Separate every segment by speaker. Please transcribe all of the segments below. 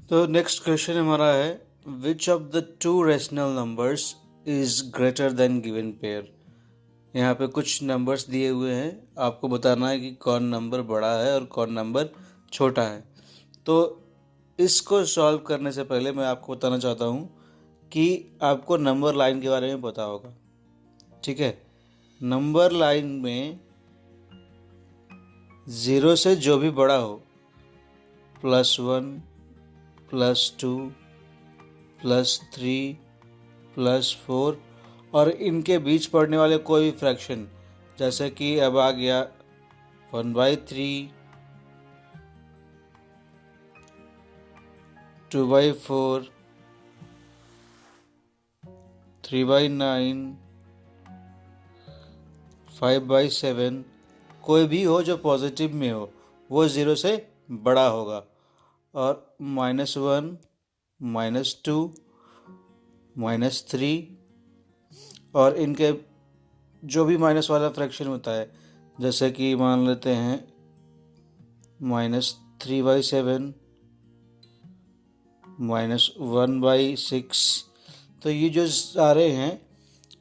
Speaker 1: तो next question हमारा है, which of the two rational numbers is greater then given pair. यहाँ पे कुछ नंबर्स दिए हुए हैं, आपको बताना है कि कौन नंबर बड़ा है और कौन नंबर छोटा है। तो इसको सॉल्व करने से पहले मैं आपको बताना चाहता हूँ कि आपको नंबर लाइन के बारे में पता होगा, ठीक है। नंबर लाइन में ज़ीरो से जो भी बड़ा हो, +1, +2, +3, +4 और इनके बीच पड़ने वाले कोई भी फ्रैक्शन, जैसे कि अब आ गया 1/3, 2/4, 3/9, 5/7, कोई भी हो जो पॉजिटिव में हो वो ज़ीरो से बड़ा होगा। और -1, -2, -3 और इनके जो भी माइनस वाला फ्रैक्शन होता है, जैसे कि मान लेते हैं -3/7, -1/6, तो ये जो सारे हैं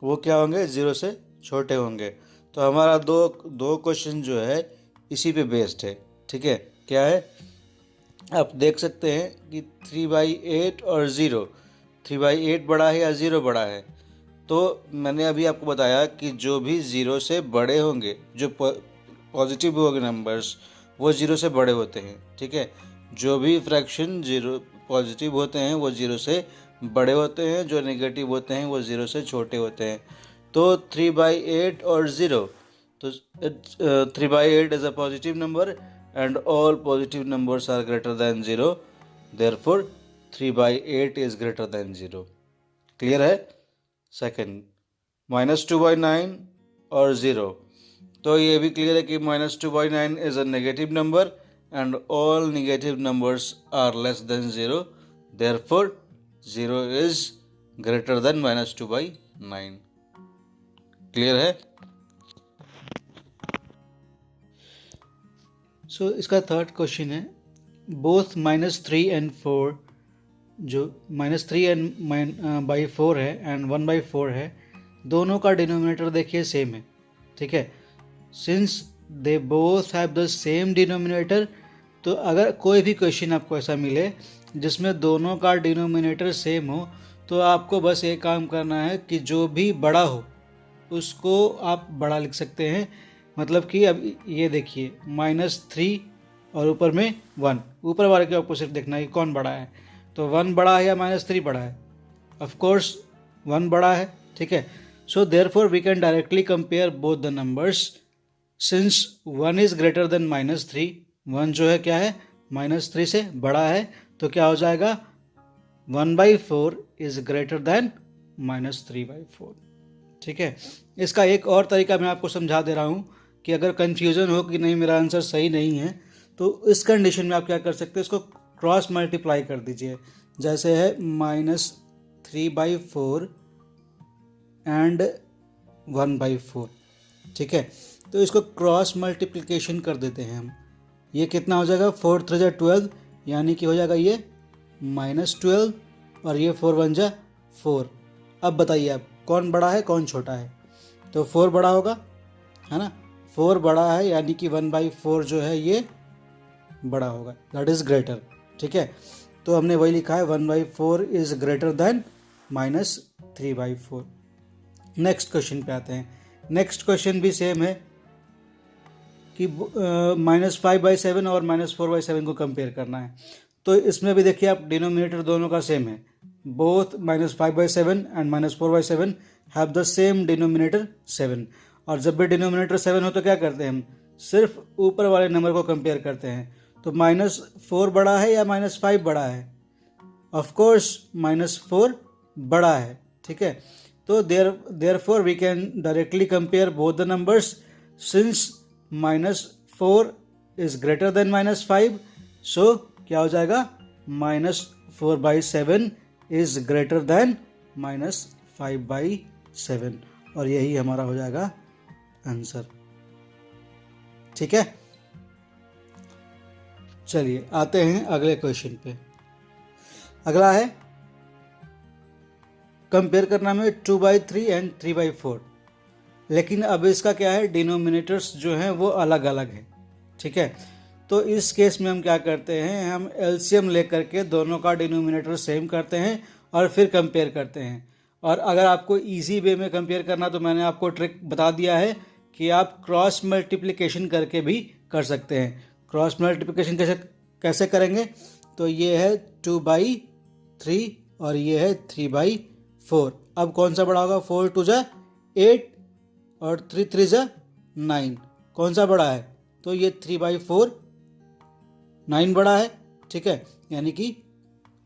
Speaker 1: वो क्या होंगे, ज़ीरो से छोटे होंगे। तो हमारा दो क्वेश्चन जो है इसी पे बेस्ड है, ठीक है। क्या है, आप देख सकते हैं कि 3/8 और 0, 3/8 बड़ा है या 0 बड़ा है। तो मैंने अभी आपको बताया कि जो भी ज़ीरो से बड़े होंगे, जो पॉजिटिव होंगे नंबर्स, वो ज़ीरो से बड़े होते हैं, ठीक है। जो भी फ्रैक्शन ज़ीरो पॉजिटिव होते हैं वो ज़ीरो से बड़े होते हैं, जो नेगेटिव होते हैं वो ज़ीरो से छोटे होते हैं। तो 3/8 और 0, तो 3/8 is a positive number and all positive numbers are greater than 0, therefore 3/8 is greater than 0। Clear है। सेकंड, -2/9 और 0, तो ये भी क्लियर है कि -2/9 is a negative number and all negative numbers are less than 0, therefore 0 is greater than -2/9। Clear है। So इसका third question है, बोथ -3 एंड 4, जो -3 एंड बाई 4 है एंड 1/4 है, दोनों का डिनोमिनेटर देखिए सेम है, ठीक है। Since they both have the same denominator, तो अगर कोई भी क्वेश्चन आपको ऐसा मिले जिसमें दोनों का डिनोमिनेटर सेम हो, तो आपको बस एक काम करना है कि जो भी बड़ा हो उसको आप बड़ा लिख सकते हैं। मतलब कि अब ये देखिए -3 और ऊपर में 1, ऊपर वाले के आपको सिर्फ देखना है कि कौन बड़ा है। तो 1 बड़ा है या -3 बड़ा है, ऑफ कोर्स 1 बड़ा है, ठीक है। So therefore we can directly compare both the numbers. Since 1 is greater than -3, 1 जो है क्या है, -3 से बड़ा है, तो क्या हो जाएगा, 1/4 इज ग्रेटर देन -3/4, ठीक है। इसका एक और तरीका मैं आपको समझा दे रहा हूँ कि अगर कन्फ्यूज़न हो कि नहीं मेरा आंसर सही नहीं है, तो इस कंडीशन में आप क्या कर सकते हैं, इसको क्रॉस मल्टीप्लाई कर दीजिए। जैसे है -3/4 एंड 1/4, ठीक है। तो इसको क्रॉस मल्टीप्लिकेशन कर देते हैं हम। ये कितना हो जाएगा, 4 3 जा 12, यानी कि हो जाएगा ये -12 और ये 4 1 जा 4। अब बताइए आप कौन बड़ा है कौन छोटा है। तो 4 बड़ा होगा, है ना, 4 बड़ा है, यानी कि 1/4 जो है ये बड़ा होगा, दैट इज़ ग्रेटर, ठीक है। तो हमने वही लिखा है, 1/4 is greater then -3/4। Next question पे आते हैं। नेक्स्ट क्वेश्चन भी सेम है कि -5/7 और -4/7 को कंपेयर करना है। तो इसमें भी देखिए आप, डिनोमिनेटर दोनों का सेम है, both -5/7 and -4/7 have the same denominator 7। और जब भी डिनोमिनेटर 7 हो तो क्या करते हैं हम, सिर्फ ऊपर वाले नंबर को कंपेयर करते हैं। तो -4 बड़ा है या -5 बड़ा है, ऑफ कोर्स -4 बड़ा है, ठीक है। तो therefore we can directly compare both the numbers. Since -4 is greater than -5, so क्या हो जाएगा, -4/7 इज ग्रेटर देन -5/7, और यही हमारा हो जाएगा आंसर, ठीक है। चलिए आते हैं अगले क्वेश्चन पे। अगला है कंपेयर करना में 2/3 एंड 3/4, लेकिन अब इसका क्या है, डिनोमिनेटर्स जो हैं वो अलग अलग हैं, ठीक है। तो इस केस में हम क्या करते हैं, हम एलसीएम लेकर के दोनों का डिनोमिनेटर सेम करते हैं और फिर कंपेयर करते हैं। और अगर आपको इजी वे में कंपेयर करना तो मैंने आपको ट्रिक बता दिया है कि आप क्रॉस मल्टीप्लिकेशन करके भी कर सकते हैं। क्रॉस मल्टीप्लिकेशन कैसे करेंगे, तो ये है 2/3 और ये है 3/4। अब कौन सा बड़ा होगा, 4 2 जा 8 और 3 3 जा 9, कौन सा बड़ा है, तो ये 3/4 9 बड़ा है, ठीक है, यानी कि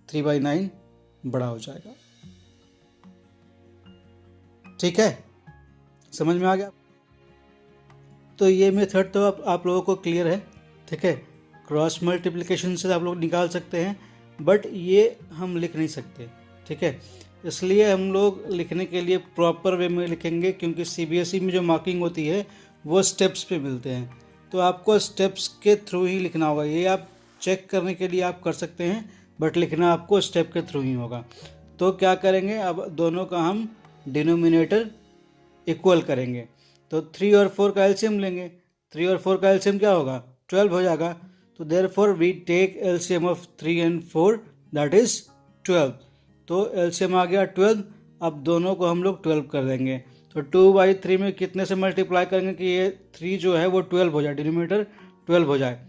Speaker 1: 3/9 बड़ा हो जाएगा। ठीक है, समझ में आ गया। तो ये मेथड तो आप लोगों को क्लियर है, ठीक है। क्रॉस मल्टीप्लिकेशन से आप लोग निकाल सकते हैं, बट ये हम लिख नहीं सकते, ठीक है। इसलिए हम लोग लिखने के लिए प्रॉपर वे में लिखेंगे, क्योंकि सीबीएसई में जो मार्किंग होती है वो स्टेप्स पे मिलते हैं, तो आपको स्टेप्स के थ्रू ही लिखना होगा। ये आप चेक करने के लिए आप कर सकते हैं, बट लिखना आपको स्टेप के थ्रू ही होगा। तो क्या करेंगे, अब दोनों का हम डिनोमिनेटर इक्वल करेंगे, तो 3 और 4 का एलसीएम लेंगे। 3 और 4 का एलसीएम क्या होगा, 12 हो जाएगा। तो therefore we take LCM of 3 and 4, that is 12। तो एलसीएम आ गया 12। अब दोनों को हम लोग 12 कर देंगे। तो 2/3 में कितने से मल्टीप्लाई करेंगे कि ये 3 जो है वो 12 हो जाए, डिनोमिनेटर 12 हो जाए।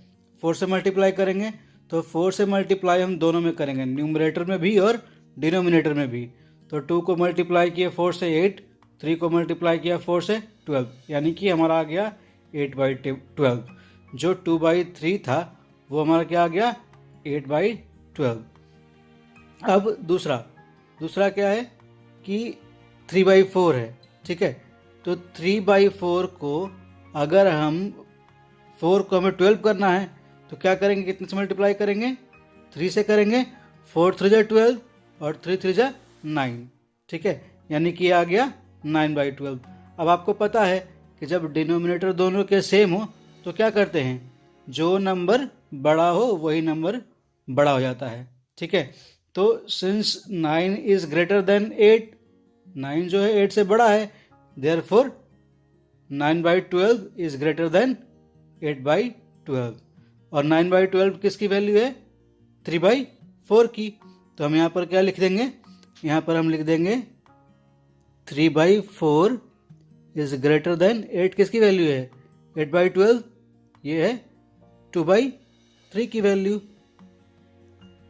Speaker 1: 4 से मल्टीप्लाई करेंगे, तो 4 से मल्टीप्लाई हम दोनों में करेंगे, न्यूमरेटर में भी और डिनोमिनेटर में भी। तो 2 को मल्टीप्लाई किया 4 से 8, 3 को मल्टीप्लाई किया 4 से 12, यानी कि हमारा आ गया 8/12। जो 2/3 था वो हमारा क्या आ गया, 8/12। अब दूसरा क्या है कि 3/4 है, ठीक है। तो 3/4 को अगर हम 4 को हमें 12 करना है तो क्या करेंगे, कितने से मल्टीप्लाई करेंगे, 3 से करेंगे। 4 3 जा 12 और 3 3 जा 9, ठीक है, यानी कि आ गया 9/12। अब आपको पता है कि जब डिनोमिनेटर दोनों के सेम हो तो क्या करते हैं, जो नंबर बड़ा हो वही नंबर बड़ा हो जाता है, ठीक है। तो सिंस 9 इज ग्रेटर देन 8, 9 जो है 8 से बड़ा है, देयरफॉर 9/12 इज ग्रेटर देन 8/12। और 9/12 किसकी वैल्यू है, 3/4 की। तो हम यहाँ पर क्या लिख देंगे, यहाँ पर हम लिख देंगे 3/4 इज ग्रेटर देन 8, किसकी वैल्यू है, 8/12, ये है 2/3 की वैल्यू,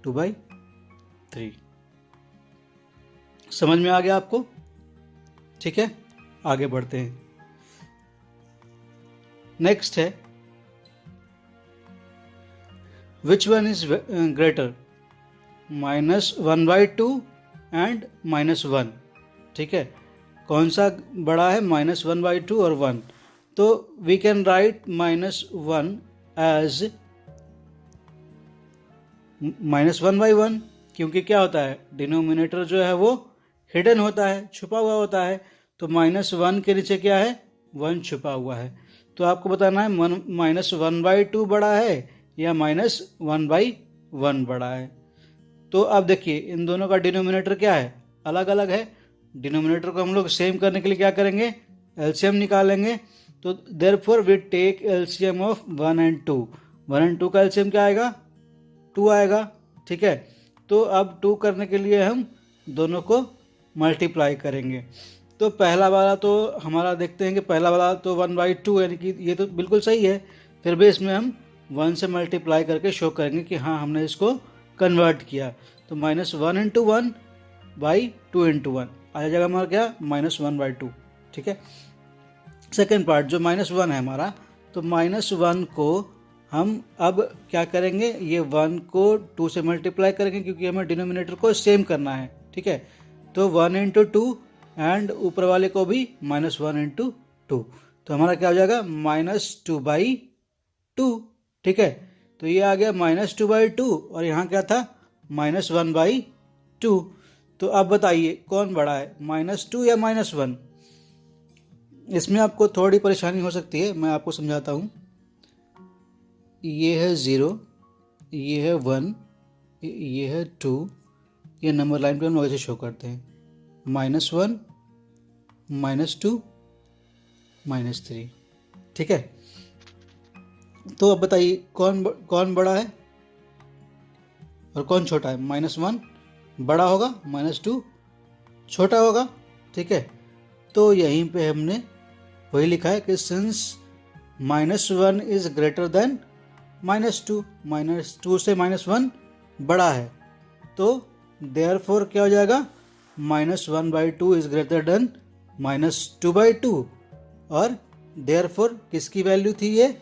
Speaker 1: 2/3। समझ में आ गया आपको, ठीक है। आगे बढ़ते हैं। नेक्स्ट है which one is greater, -1/2 and -1, ठीक है। कौन सा बड़ा है, -1/2 और 1। तो वी कैन राइट -1 एज -1/1, क्योंकि क्या होता है, डिनोमिनेटर जो है वो हिडन होता है, छुपा हुआ होता है। तो -1 के नीचे क्या है, 1 छुपा हुआ है। तो आपको बताना है -1/2 बड़ा है या -1/1 बड़ा है। तो अब देखिए इन दोनों का डिनोमिनेटर क्या है, अलग अलग है। डिनोमिनेटर को हम लोग सेम करने के लिए क्या करेंगे, एलसीएम निकालेंगे। तो therefore we take LCM of 1 and 2। 1 and 2 का एलसीएम क्या आएगा, 2 आएगा, ठीक है। तो अब 2 करने के लिए हम दोनों को मल्टीप्लाई करेंगे। तो पहला वाला तो हमारा देखते हैं कि पहला वाला तो 1/2, यानी कि ये तो बिल्कुल सही है। फिर भी इसमें हम 1 से मल्टीप्लाई करके शो करेंगे कि हाँ हमने इसको कन्वर्ट किया। तो -1 × 1 2 × 1 आ जाएगा हमारा क्या, -1/2, ठीक है। सेकेंड पार्ट जो -1 है हमारा, तो -1 को हम अब क्या करेंगे, ये 1 को 2 से मल्टीप्लाई करेंगे क्योंकि हमें डिनोमिनेटर को सेम करना है, ठीक है। तो 1 × 2 एंड ऊपर वाले को भी -1 × 2, तो हमारा क्या हो जाएगा, -2/2, ठीक है। तो ये आ गया -2/2 और यहाँ क्या था, -1/2। तो अब बताइए कौन बड़ा है, -2 या -1। इसमें आपको थोड़ी परेशानी हो सकती है, मैं आपको समझाता हूँ। ये है 0, ये है 1, ये है 2 ये नंबर लाइन पे हम लोग ऐसे शो करते हैं, -1, -2, -3। ठीक है, तो अब बताइए कौन बड़ा है और कौन छोटा है। -1 बड़ा होगा, -2 छोटा होगा। ठीक है, तो यहीं पे हमने वही लिखा है कि सिंस -1 इज ग्रेटर देन -2, -2 से -1 बड़ा है, तो देयरफॉर क्या हो जाएगा, -1/2 इज ग्रेटर देन -2/2। और देयरफॉर किसकी वैल्यू थी, ये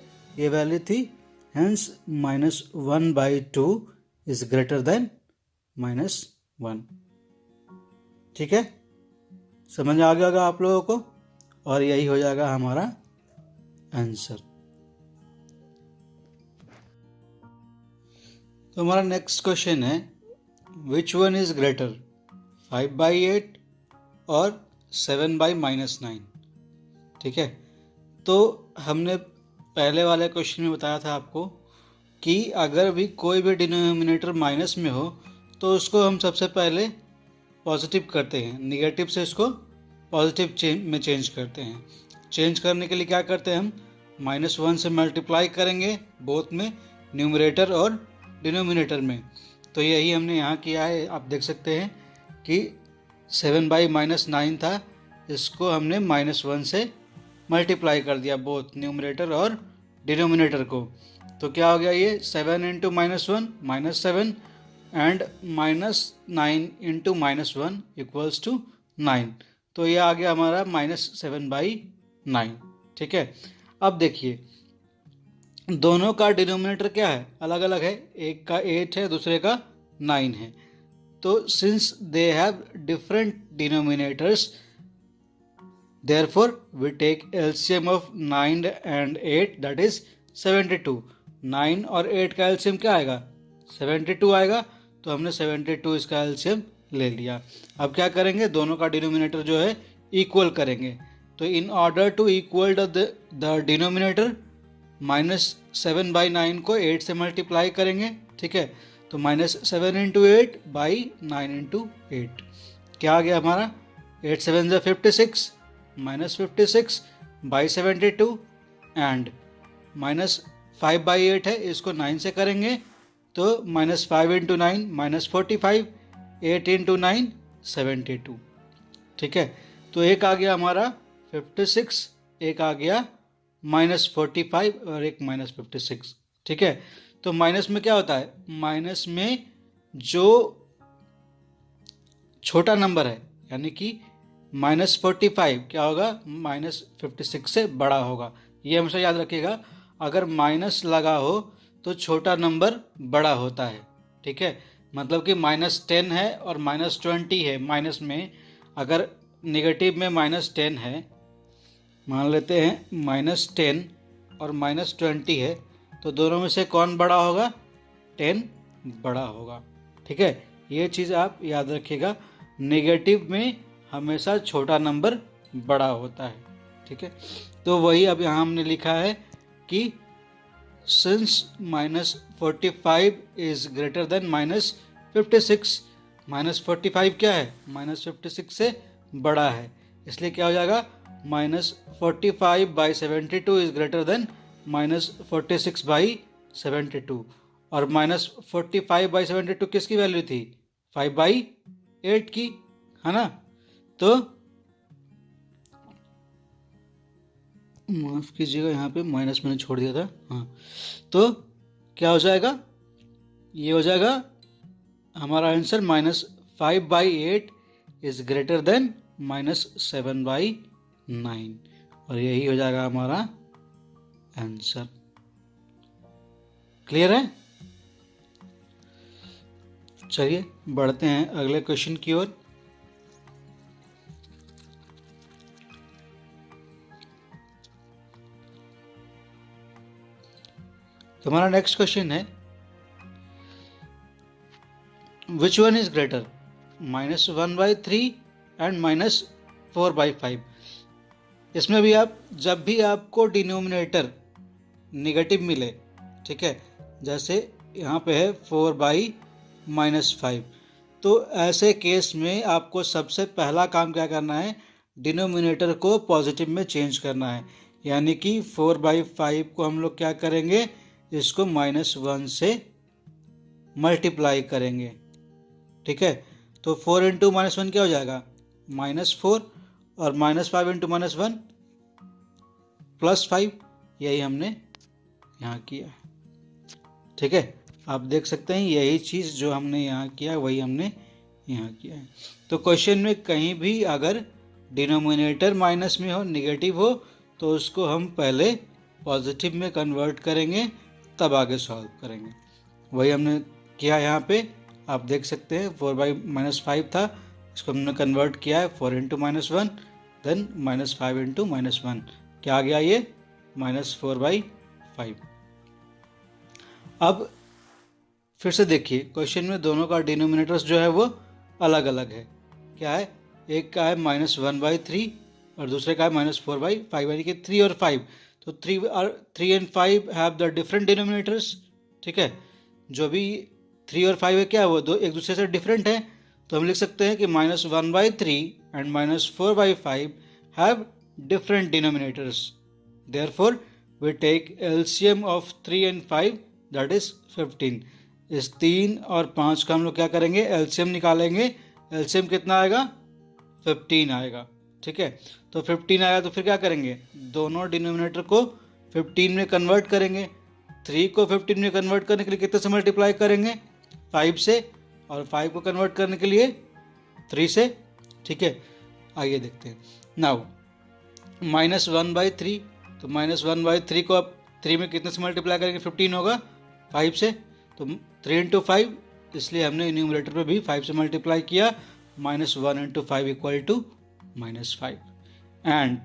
Speaker 1: वैल्यू थी, हेंस -1/2 इज ग्रेटर देन -1। ठीक है, समझ आ गया होगा आप लोगों को, और यही हो जाएगा हमारा आंसर। तो हमारा नेक्स्ट क्वेश्चन है, विच वन इज ग्रेटर, 5/8 और 7/-9। ठीक है, तो हमने पहले वाले क्वेश्चन में बताया था आपको कि अगर भी कोई भी डिनोमिनेटर माइनस में हो तो उसको हम सबसे पहले पॉजिटिव करते हैं, निगेटिव से इसको पॉजिटिव में चेंज करते हैं। चेंज करने के लिए क्या करते हैं, हम -1 से मल्टीप्लाई करेंगे बोथ में, न्यूमरेटर और डिनोमिनेटर में। तो यही हमने यहाँ किया है। आप देख सकते हैं कि 7/-9 था, इसको हमने -1 से मल्टीप्लाई कर दिया बोथ न्यूमरेटर और डिनोमिनेटर को। तो क्या हो गया, ये 7 × -1 -7 एंड -9 × -1 = 9। तो ये आ गया हमारा -7/9। ठीक है, अब देखिए दोनों का डिनोमिनेटर क्या है, अलग अलग है, एक का 8 है, दूसरे का 9 है। तो since they have different denominators, therefore we take LCM of 9 and 8, that is 72। 9 और 8 का LCM क्या आएगा, 72 आएगा। तो हमने 72 इसका LCM ले लिया। अब क्या करेंगे, दोनों का डिनोमिनेटर जो है इक्वल करेंगे। तो in order to equal the denominator, -7/9 को 8 से मल्टीप्लाई करेंगे। ठीक है, तो -7 × 8/9 × 8 क्या आ गया हमारा, 8 7 = 56, -56/72 एंड -5/8 है, इसको 9 से करेंगे तो -5 × 9 -45, 8 × 9 72। ठीक है, तो एक आ गया हमारा 56, एक आ गया -45 और एक -56। ठीक है, तो माइनस में क्या होता है, माइनस में जो छोटा नंबर है यानी कि -45 क्या होगा, -56 से बड़ा होगा। ये हमेशा याद रखिएगा, अगर माइनस लगा हो तो छोटा नंबर बड़ा होता है। ठीक है, मतलब कि -10 है और -20 है, माइनस में अगर नेगेटिव में -10 है, मान लेते हैं -10 और -20 है, तो दोनों में से कौन बड़ा होगा, 10 बड़ा होगा। ठीक है, ये चीज़ आप याद रखिएगा, नेगेटिव में हमेशा छोटा नंबर बड़ा होता है। ठीक है, तो वही अब यहाँ हमने लिखा है कि सिंस -45 इज ग्रेटर देन -56, -45 क्या है, -56 से बड़ा है, इसलिए क्या हो जाएगा, -45/72 इज ग्रेटर देन -46/72। और -45/72 किसकी वैल्यू थी, 5/8 की, है ना। तो माफ़ कीजिएगा, यहाँ पे माइनस मैंने छोड़ दिया था, हाँ। तो क्या हो जाएगा, ये हो जाएगा हमारा आंसर, -5/8 इज ग्रेटर देन -7/9, और यही हो जाएगा हमारा आंसर। क्लियर है। चलिए बढ़ते हैं अगले क्वेश्चन की ओर। तो हमारा नेक्स्ट क्वेश्चन है, which one is greater, -1/3 and -4/5। इसमें भी आप जब भी आपको डिनोमिनेटर निगेटिव मिले, ठीक है, जैसे यहाँ पे है 4/-5, तो ऐसे केस में आपको सबसे पहला काम क्या करना है, डिनोमिनेटर को पॉजिटिव में चेंज करना है, यानी कि 4/5 को हम लोग क्या करेंगे, इसको -1 से मल्टीप्लाई करेंगे। ठीक है, तो 4 इंटू -1 क्या हो जाएगा, -4, और -5 इंटू -1 +5, यही हमने यहाँ किया। ठीक है, आप देख सकते हैं यही चीज़ जो हमने यहाँ किया वही हमने यहाँ किया है। तो क्वेश्चन में कहीं भी अगर डिनोमिनेटर माइनस में हो, नेगेटिव हो, तो उसको हम पहले पॉजिटिव में कन्वर्ट करेंगे, तब आगे सॉल्व करेंगे। वही हमने किया यहाँ पे, आप देख सकते हैं 4/-5 था, इसको हमने कन्वर्ट किया है 4 इंटू -1, देन -5 इंटू -1, क्या आ गया ये, -4/5। अब फिर से देखिए, क्वेश्चन में दोनों का डिनोमिनेटर्स जो है वो अलग अलग है। क्या है, एक का है -1/3 और दूसरे का है -4/5, यानी कि 3 और 5। तो 3 and 5 have the different denominators. ठीक है, जो भी 3 और 5 है क्या है, वो दो एक दूसरे से डिफरेंट है। तो हम लिख सकते हैं कि -1/3 and -4/5 have different denominators, therefore we take LCM of 3 and 5, that is 15। इस 3 और 5 का हम लोग क्या करेंगे, एलसीएम निकालेंगे। एलसीएम कितना आएगा, 15 आएगा। ठीक है, तो 15 आएगा तो फिर क्या करेंगे, दोनों डिनोमिनेटर को 15 में कन्वर्ट करेंगे। 3 को 15 में कन्वर्ट करने के लिए कितने से मल्टीप्लाई करेंगे, 5 से, और 5 को कन्वर्ट करने के लिए 3 से। ठीक है, आइए देखते हैं। नाउ -1/3, तो -1/3 को आप 3 में कितने से मल्टीप्लाई करेंगे, 15 होगा 5 से, तो 3 इंटू 5, इसलिए हमने न्यूमरेटर पे भी 5 से मल्टीप्लाई किया। -1 इंटू 5 इक्वल टू -5, एंड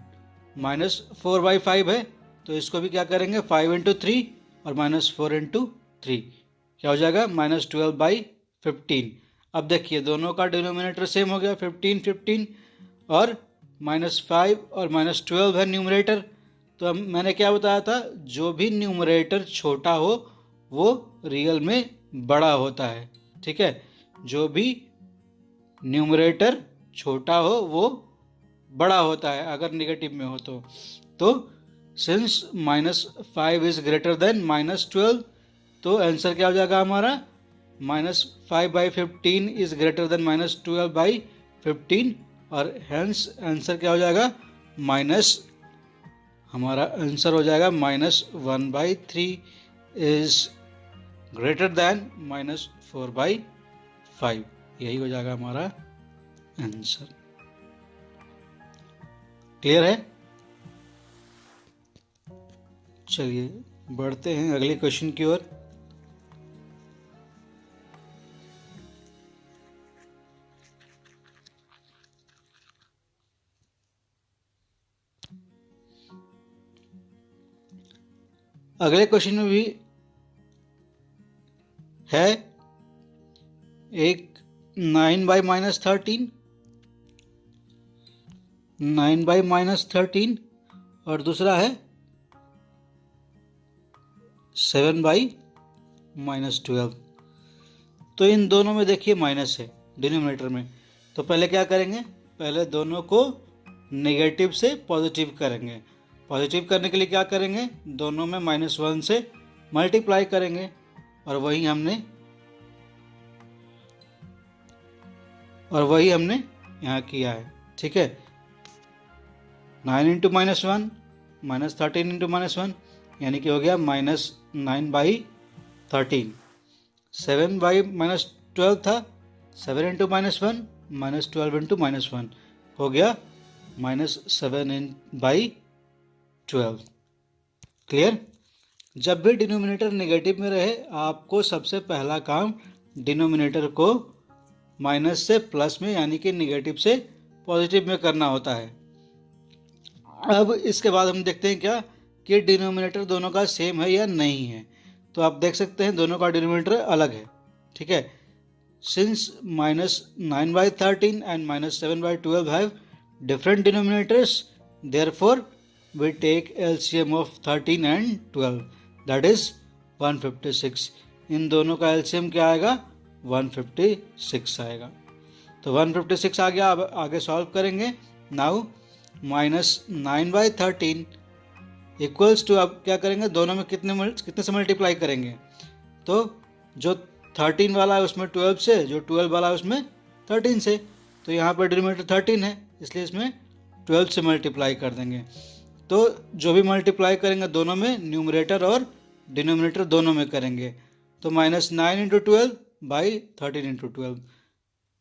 Speaker 1: -4/5 है, तो इसको भी क्या करेंगे, 5 इंटू 3 और -4 इंटू 3, क्या हो जाएगा, -12/15। अब देखिए दोनों का डिनोमिनेटर सेम हो गया, 15 15, और -5 और -12 है न्यूमरेटर। तो अब मैंने क्या बताया था, जो भी न्यूमरेटर छोटा हो वो रियल में बड़ा होता है। ठीक है, जो भी न्यूमरेटर छोटा हो वो बड़ा होता है अगर नेगेटिव में हो तो सिंस -5 इज ग्रेटर देन -12, तो आंसर क्या हो जाएगा हमारा, -5/15 इज ग्रेटर देन -12/15, और हेंस आंसर क्या हो जाएगा, हमारा आंसर हो जाएगा -1/3 इज ग्रेटर देन -4/5। यही हो जाएगा हमारा आंसर। क्लियर है? चलिए बढ़ते हैं अगले क्वेश्चन की ओर। अगले क्वेश्चन में भी है एक 9/-13, 9/-13, और दूसरा है 7/-12। तो इन दोनों में देखिए माइनस है डिनोमिनेटर में, तो पहले क्या करेंगे, पहले दोनों को नेगेटिव से पॉजिटिव करेंगे। पॉजिटिव करने के लिए क्या करेंगे, दोनों में -1 से मल्टीप्लाई करेंगे, और वही हमने यहाँ किया है। ठीक है, 9 इंटू -1 -13 इंटू -1, यानी कि हो गया -9/13। 7/-12 था, 7 इंटू -1 -12 इंटू -1 हो गया -7/12। क्लियर? जब भी डिनोमिनेटर नेगेटिव में रहे, आपको सबसे पहला काम डिनोमिनेटर को माइनस से प्लस में, यानी कि नेगेटिव से पॉजिटिव में करना होता है। अब इसके बाद हम देखते हैं क्या कि डिनोमिनेटर दोनों का सेम है या नहीं है। तो आप देख सकते हैं दोनों का डिनोमिनेटर अलग है। ठीक है, since -9/13 and -7/12 have different denominators, therefore we take LCM of 13 and 12, that is 156। इन दोनों का LCM क्या आएगा, 156 आएगा। तो 156 आ गया। अब आगे सॉल्व करेंगे। नाउ -9/13 इक्वल्स टू, अब क्या करेंगे, दोनों में कितने से मल्टीप्लाई करेंगे, तो जो 13 वाला है उसमें 12 से, जो 12 वाला है उसमें 13 से। तो यहाँ पर डिनोमिनेटर 13 है, इसलिए इसमें 12 से मल्टीप्लाई कर देंगे। तो जो भी मल्टीप्लाई करेंगे दोनों में, न्यूमरेटर और डिनोमिनेटर दोनों में करेंगे। तो -9 × 12/13 × 12,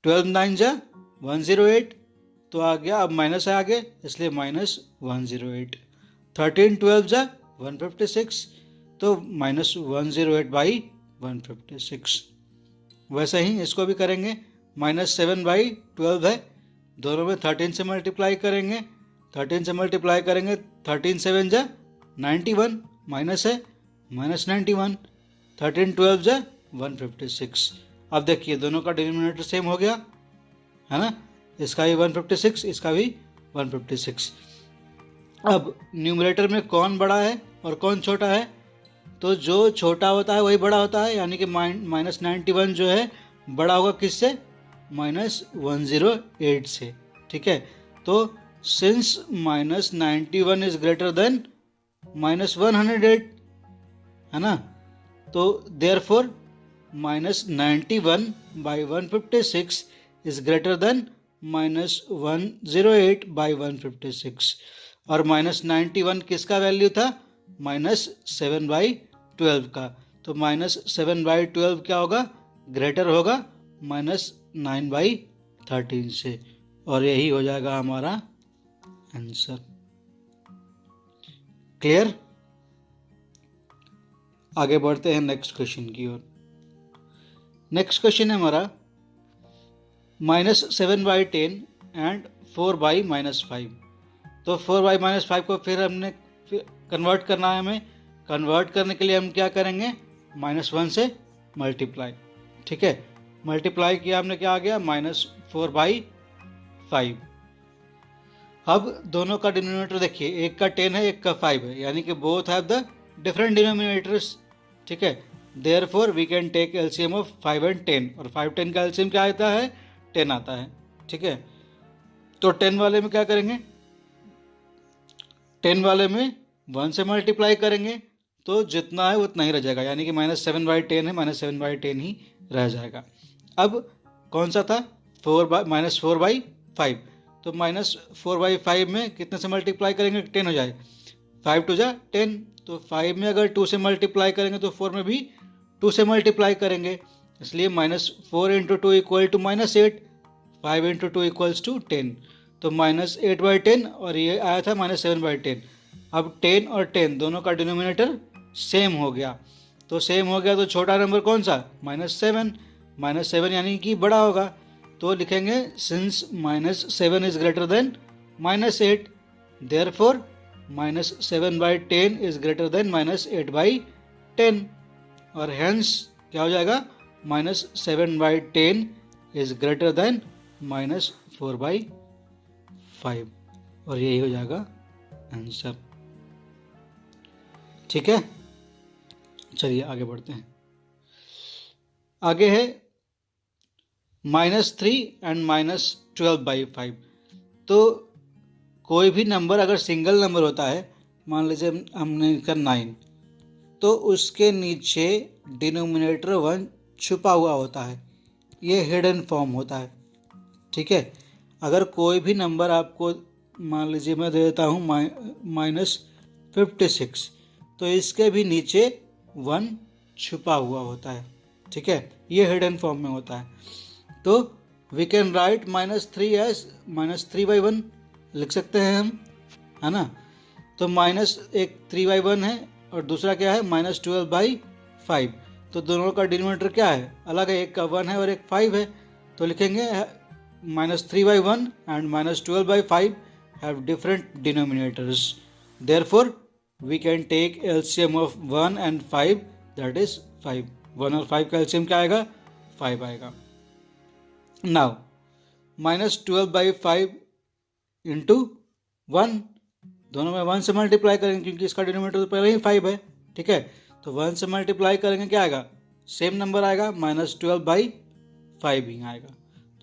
Speaker 1: 12 9 जा 108, तो आ गया। अब माइनस है आगे, इसलिए -108। 13 12 जा 156, तो -108/156। वैसे ही इसको भी करेंगे। -7/12 है, दोनों में 13 से मल्टीप्लाई करेंगे। 13 से मल्टीप्लाई करेंगे, 13 7 जा 91, माइनस है -91। 13 12 जा 156। अब देखिए दोनों का डिनोमिनेटर सेम हो गया है ना, इसका भी 156, इसका भी 156। अब न्यूमरेटर में कौन बड़ा है और कौन छोटा है, तो जो छोटा होता है वही बड़ा होता है, यानी कि -91 जो है बड़ा होगा किससे, -108 से। ठीक है, तो सिंस -91 इज ग्रेटर देन -108 है ना, तो देयरफॉर -91/156 इज ग्रेटर देन -108/156। और -91 किसका वैल्यू था, -7/12 का। तो -7/12 क्या होगा, ग्रेटर होगा -9/13 से, और यही हो जाएगा हमारा आंसर। क्लियर। आगे बढ़ते हैं नेक्स्ट क्वेश्चन की ओर। नेक्स्ट क्वेश्चन है हमारा -7/10 एंड 4/-5। तो 4/-5 को फिर हमने कन्वर्ट करना है। हमें कन्वर्ट करने के लिए हम क्या करेंगे, -1 से मल्टीप्लाई। ठीक है, मल्टीप्लाई किया हमने, क्या आ गया, -4/5। अब दोनों का डिनोमिनेटर देखिए, एक का 10 है, एक का 5 है, यानी कि both have the different denominators. ठीक है, therefore we can take LCM of 5 and 10, और 5 10 का एलसीएम क्या आता है, 10 आता है। ठीक है, तो 10 वाले में क्या करेंगे, 10 वाले में 1 से मल्टीप्लाई करेंगे, तो जितना है उतना ही रह जाएगा, यानी कि -7/10 है, -7/10 ही रह जाएगा। अब कौन सा था, -4/5, तो -4/5 में कितने से मल्टीप्लाई करेंगे, 10 हो जाए, 5 2 जा 10, तो 5 में अगर 2 से मल्टीप्लाई करेंगे तो 4 में भी 2 से मल्टीप्लाई करेंगे, इसलिए -4 × 2 = -8, 5 × 2 = 10, तो -8/10, और ये आया था -7/10। अब 10 और 10 दोनों का डिनोमिनेटर सेम हो गया, तो सेम हो गया, तो छोटा नंबर कौन सा, -7 यानी कि बड़ा होगा, तो लिखेंगे since -7 is greater then -8, therefore -7/10 is greater then -8/10, और हेंस क्या हो जाएगा, -7/10 इज ग्रेटर देन -4/5, और यही हो जाएगा आंसर। ठीक है, चलिए आगे बढ़ते हैं। आगे है -3 and -12/5। तो कोई भी नंबर अगर सिंगल नंबर होता है, मान लीजिए हमने लिखा 9, तो उसके नीचे डिनोमिनेटर 1 छुपा हुआ होता है, ये हिडन फॉर्म होता है। ठीक है, अगर कोई भी नंबर आपको, मान लीजिए मैं दे देता हूँ -56, तो इसके भी नीचे 1 छुपा हुआ होता है। ठीक है, ये हिडन फॉर्म में होता है। तो वी कैन राइट -3 एज -3/1 लिख सकते हैं हम, है ना। तो एक 3/1 है और दूसरा क्या है, -12/5। तो दोनों का डिनोमिनेटर क्या है, अलग है, एक का 1 है और एक 5 है, तो लिखेंगे -3/1 and -12/5 have different denominators, therefore we can take LCM of 1 and 5, that is 5। 1 और 5 का LCM क्या आएगा, 5 आएगा। नाउ -12/5 इंटू 1, दोनों में 1 से मल्टीप्लाई करेंगे क्योंकि इसका डिनोमिनेटर तो पहले ही 5 है। ठीक है, तो 1 से मल्टीप्लाई करेंगे क्या आएगा, सेम नंबर आएगा, -12/5। 5 ही आएगा।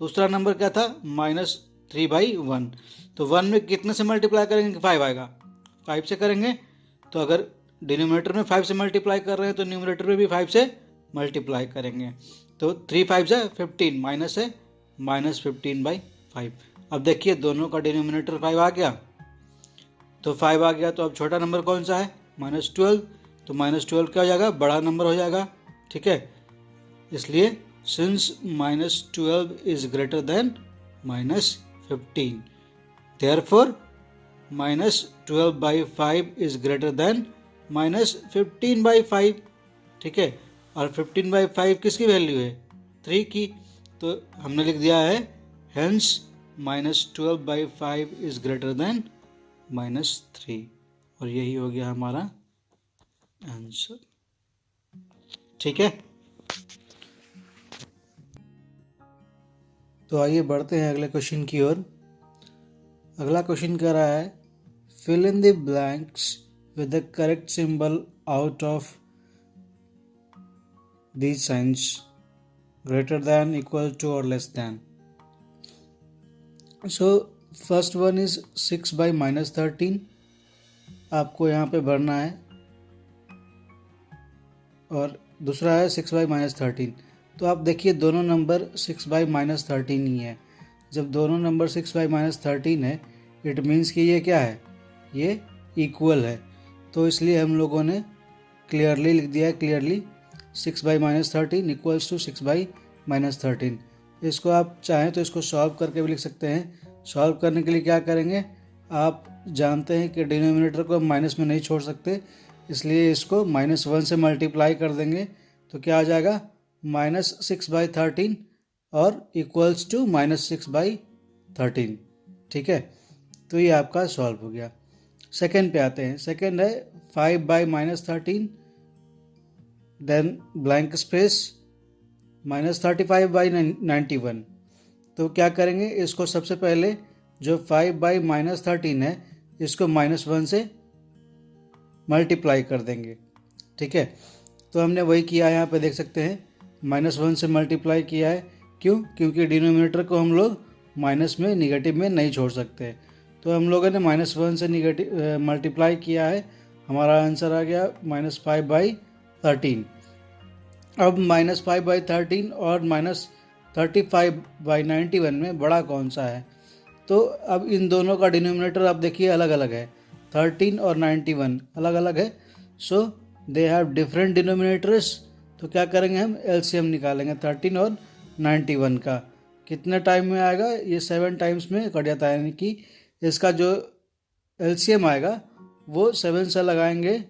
Speaker 1: दूसरा नंबर क्या था, -3/1। तो 1 में कितने से मल्टीप्लाई करेंगे, 5 आएगा, 5 से करेंगे। तो अगर डिनोमिनेटर में 5 से मल्टीप्लाई कर रहे हैं तो न्यूमरेटर में भी 5 से मल्टीप्लाई करेंगे। तो 3 5 से 15, माइनस है -15/5। अब देखिए दोनों का डिनोमिनेटर 5 आ गया, तो 5 आ गया। तो अब छोटा नंबर कौन सा है, -12। तो -12 क्या हो जाएगा, बड़ा नंबर हो जाएगा, ठीक है। इसलिए since -12 is greater then -15, therefore -12/5 is greater then -15/5, ठीक है। और 15/5 किसकी वैल्यू है, 3 की। तो हमने लिख दिया है हेंस -12/5 इज ग्रेटर देन -3, और यही हो गया हमारा आंसर, ठीक है। तो आइए बढ़ते हैं अगले क्वेश्चन की ओर। अगला क्वेश्चन कह रहा है fill in the blanks with the correct symbol out of these signs, greater than, equal to or less than. So first one is 6 by -13, आपको यहाँ पे भरना है, और दूसरा है 6 by -13। तो आप देखिए दोनों नंबर 6 by -13 ही है। जब दोनों नंबर 6 by -13 है, इट मीन्स कि ये क्या है, ये इक्वल है। तो इसलिए हम लोगों ने क्लियरली लिख दिया है, clearly 6 by -13 equals to 6 by -13। इसको आप चाहें तो इसको सॉल्व करके भी लिख सकते हैं। सॉल्व करने के लिए क्या करेंगे, आप जानते हैं कि डिनोमिनेटर को माइनस में नहीं छोड़ सकते, इसलिए इसको -1 से मल्टीप्लाई कर देंगे। तो क्या आ जाएगा, -6/13 और इक्वल्स टू -6/13, ठीक है। तो ये आपका सॉल्व हो गया। सेकेंड पे आते हैं। सेकेंड है 5 by -13, देन ब्लैंक स्पेस -35/91। तो क्या करेंगे, इसको सबसे पहले जो 5 by -13 है इसको -1 से मल्टीप्लाई कर देंगे, ठीक है। तो हमने वही किया, यहाँ पे देख सकते हैं -1 से मल्टीप्लाई किया है। क्यों, क्योंकि डिनोमिनेटर को हम लोग माइनस में, निगेटिव में नहीं छोड़ सकते। तो हम लोगों ने -1 से निगेटिव मल्टीप्लाई किया है, हमारा आंसर आ गया -5/13। अब -5/13 और -35/91 में बड़ा कौन सा है। तो अब इन दोनों का डिनोमिनेटर आप देखिए अलग अलग है, 13 और 91 अलग अलग है। सो दे हैव डिफरेंट डिनोमिनेटर्स। तो क्या करेंगे, हम एलसीएम निकालेंगे 13 और 91 का। कितने टाइम में आएगा, ये 7 टाइम्स में कट जाता है, यानी कि इसका जो एलसीएम आएगा वो 7 से लगाएंगे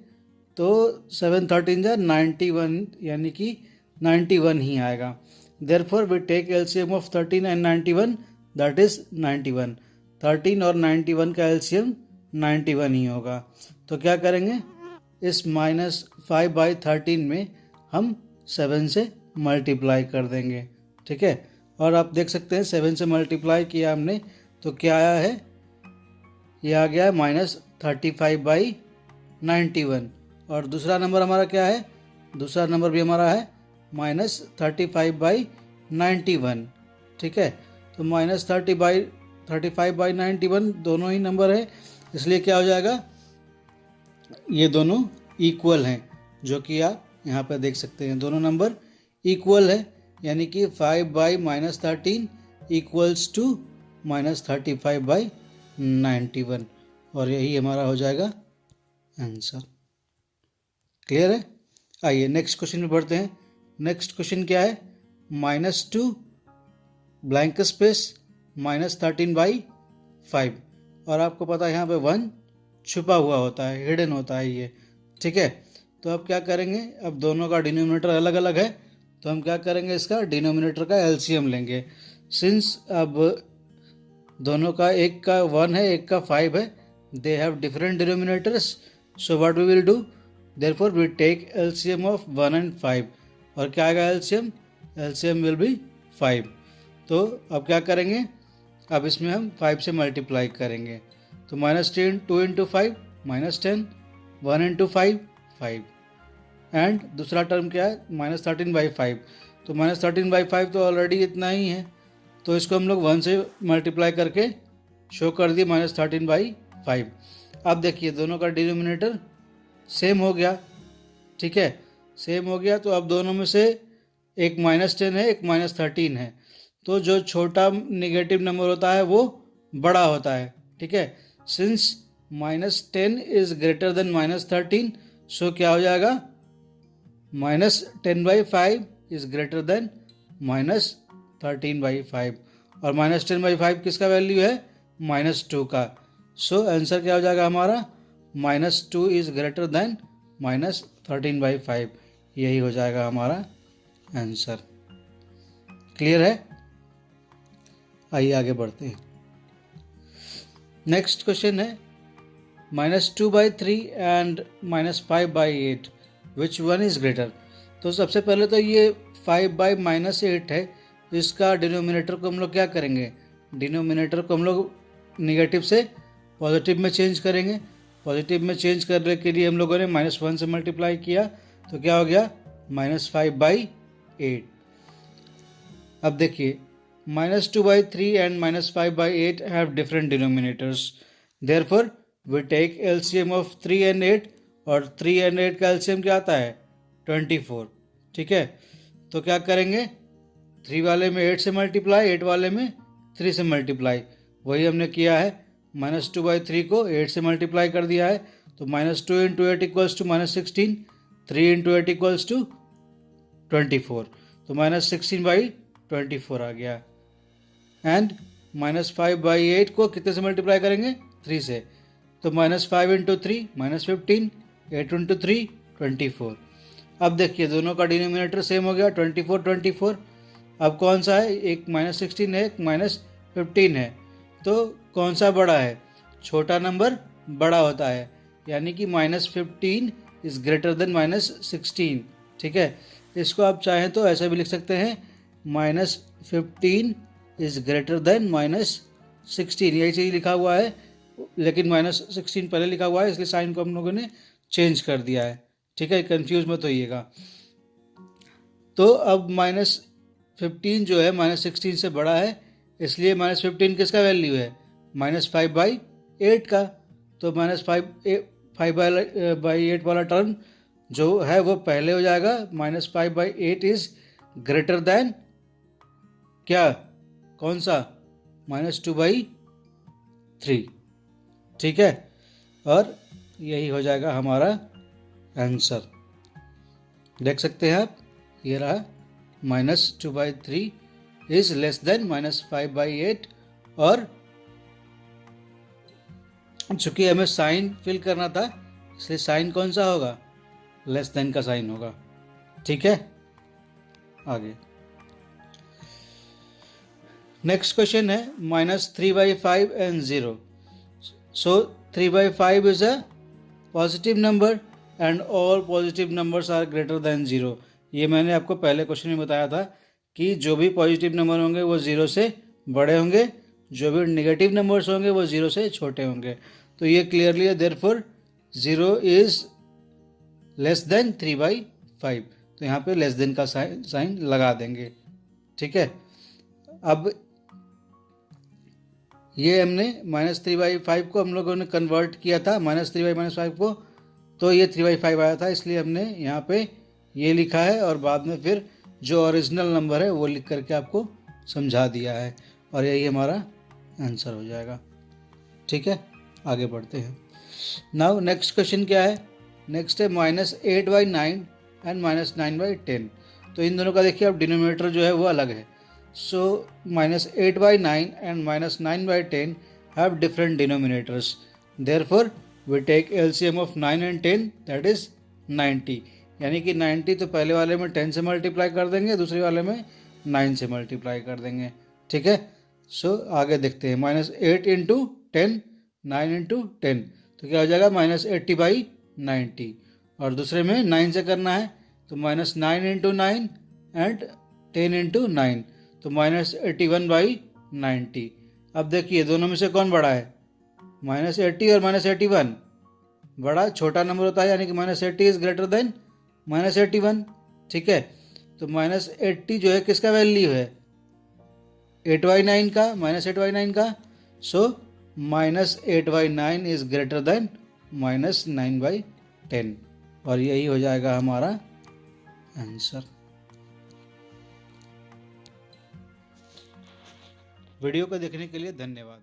Speaker 1: तो 7 13 जा 91, यानी कि 91 ही आएगा। Therefore we take LCM of 13 and 91, that is 91। 13 और 91 का एलसीएम 91 ही होगा। तो क्या करेंगे, इस -5/13 में हम 7 से मल्टीप्लाई कर देंगे, ठीक है। और आप देख सकते हैं 7 से मल्टीप्लाई किया हमने तो क्या आया है, ये आ गया है -35/91। और दूसरा नंबर हमारा क्या है, दूसरा नंबर भी हमारा है -35/91, ठीक है। तो -35/91 दोनों ही नंबर है, इसलिए क्या हो जाएगा, ये दोनों इक्वल हैं, जो कि आप यहाँ पर देख सकते हैं दोनों नंबर इक्वल है, यानी कि 5 by -13 इक्वल्स टू -35/91, और यही हमारा हो जाएगा आंसर। क्लियर है। आइए नेक्स्ट क्वेश्चन में बढ़ते हैं। नेक्स्ट क्वेश्चन क्या है, -2 ब्लैंक स्पेस -13/5, और आपको पता है यहाँ पे 1 छुपा हुआ होता है, हिडन होता है ये, ठीक है। तो अब क्या करेंगे, अब दोनों का डिनोमिनेटर अलग अलग है, तो हम क्या करेंगे, इसका डिनोमिनेटर का एलसीएम लेंगे। सिंस अब दोनों का, एक का 1 है एक का 5 है, they have different denominators, so what we will do, therefore we take LCM of 1 and 5। और क्या आएगा एलसीएम, एलसीएम विल बी 5। तो अब क्या करेंगे, अब इसमें हम 5 से मल्टीप्लाई करेंगे। तो -10 2 × 5 -10, 1 × 5 5, एंड दूसरा टर्म क्या है, -13/5। तो -13/5 तो ऑलरेडी इतना ही है, तो इसको हम लोग 1 से मल्टीप्लाई करके शो कर दिए -13/5। अब देखिए दोनों का डिनोमिनेटर सेम हो गया, ठीक है, सेम हो गया। तो अब दोनों में से एक -10 है, एक -13 है, तो जो छोटा नेगेटिव नंबर होता है वो बड़ा होता है, ठीक है। सिंस -10 इज ग्रेटर देन -13, सो क्या हो जाएगा, -10/5 इज ग्रेटर देन -13/5, और -10/5 किसका वैल्यू है, -2 का। सो आंसर क्या हो जाएगा हमारा, -2 इज ग्रेटर देन -13/5, यही हो जाएगा हमारा आंसर। क्लियर है? आइए आगे बढ़ते हैं। नेक्स्ट क्वेश्चन है -2/3 and -5/8, which one is greater. तो सबसे पहले तो ये 5/-8 है, इसका डिनोमिनेटर को हम लोग क्या करेंगे, डिनोमिनेटर को हम लोग निगेटिव से पॉजिटिव में चेंज करेंगे। पॉजिटिव में चेंज करने के लिए हम लोगों ने -1 से मल्टीप्लाई किया, तो क्या हो गया, -5/8। अब देखिए -2/3 and -5/8 have different denominators, therefore we take LCM of 3 and 8, और 3 and 8 का एलसीएम क्या आता है, 24, ठीक है। तो क्या करेंगे, 3 वाले में 8 से मल्टीप्लाई, 8 वाले में 3 से मल्टीप्लाई, वही हमने किया है। -2/3 को 8 से मल्टीप्लाई कर दिया है, तो -2 × 8 = -16, 3 × 8 = 24, तो -16/24 आ गया। एंड -5/8 को कितने से मल्टीप्लाई करेंगे, 3 से, तो -5 × 3 -15, 8 × 3 24। अब देखिए दोनों का डिनोमिनेटर सेम हो गया, 24। अब कौन सा है, एक -16 है, एक -15 है, तो कौन सा बड़ा है, छोटा नंबर बड़ा होता है, यानी कि -15 इज ग्रेटर देन -16, ठीक है। इसको आप चाहें तो ऐसा भी लिख सकते हैं, -15 इज ग्रेटर देन -16, यही चीज़ लिखा हुआ है, लेकिन -16 पहले लिखा हुआ है, इसलिए साइन को हम लोगों ने चेंज कर दिया है, ठीक है, कंफ्यूज मत होइएगा। तो अब -15 जो है -16 से बड़ा है, इसलिए -15 किसका वैल्यू है, -5/8 का, तो -5/8 वाला टर्म जो है वो पहले हो जाएगा, -5/8 इज ग्रेटर देन क्या, कौन सा, -2/3, ठीक है, और यही हो जाएगा हमारा आंसर। देख सकते हैं आप, ये रहा, -2/3 इज लेस देन -5/8, और चूंकि हमें साइन फिल करना था, इसलिए साइन कौन सा होगा, लेस देन का साइन होगा, ठीक है। आगे नेक्स्ट क्वेश्चन है -3/5 and 0। So 3/5 is a positive number and all positive numbers are greater than 0। ये मैंने आपको पहले क्वेश्चन में बताया था कि जो भी पॉजिटिव नंबर होंगे वो 0 से बड़े होंगे, जो भी नेगेटिव नंबर्स होंगे वो 0 से छोटे होंगे। तो ये क्लियरली है, देयरफॉर 0 इज लेस देन 3/5, तो यहाँ पे लेस देन का साइन लगा देंगे, ठीक है। अब ये हमने -3/5 को हम लोगों ने कन्वर्ट किया था, -3/-5 को, तो ये 3/5 आया था, इसलिए हमने यहाँ पे ये लिखा है, और बाद में फिर जो ओरिजिनल नंबर है वो लिख करके आपको समझा दिया है, और यही हमारा आंसर हो जाएगा, ठीक है। आगे बढ़ते हैं। नाउ नेक्स्ट क्वेश्चन क्या है, नेक्स्ट है -8/9 एंड -9/10। तो इन दोनों का देखिए अब डिनोमिनेटर जो है वो अलग है। सो -8/9 and -9/10 have different denominators, therefore we take LCM of 9 and 10, that is 90, यानी कि 90 तो पहले वाले में 10 से मल्टीप्लाई कर देंगे, दूसरे वाले में 9 से मल्टीप्लाई कर देंगे, ठीक है। सो आगे देखते हैं, -8 × 10, 9 × 10, तो क्या हो जाएगा, -80/90, और दूसरे में 9 से करना है, तो -9 × 9 एंड 10 × 9, तो -81/90। अब देखिए दोनों में से कौन बड़ा है, -80 और -81, बड़ा छोटा नंबर होता है, यानी कि -80 इज ग्रेटर देन -81, ठीक है। तो -80 जो है किसका वैल्यू है, 8/9 का, -8/9 का। सो -8/9 इज ग्रेटर देन -9/10, और यही हो जाएगा हमारा आंसर। वीडियो को देखने के लिए धन्यवाद।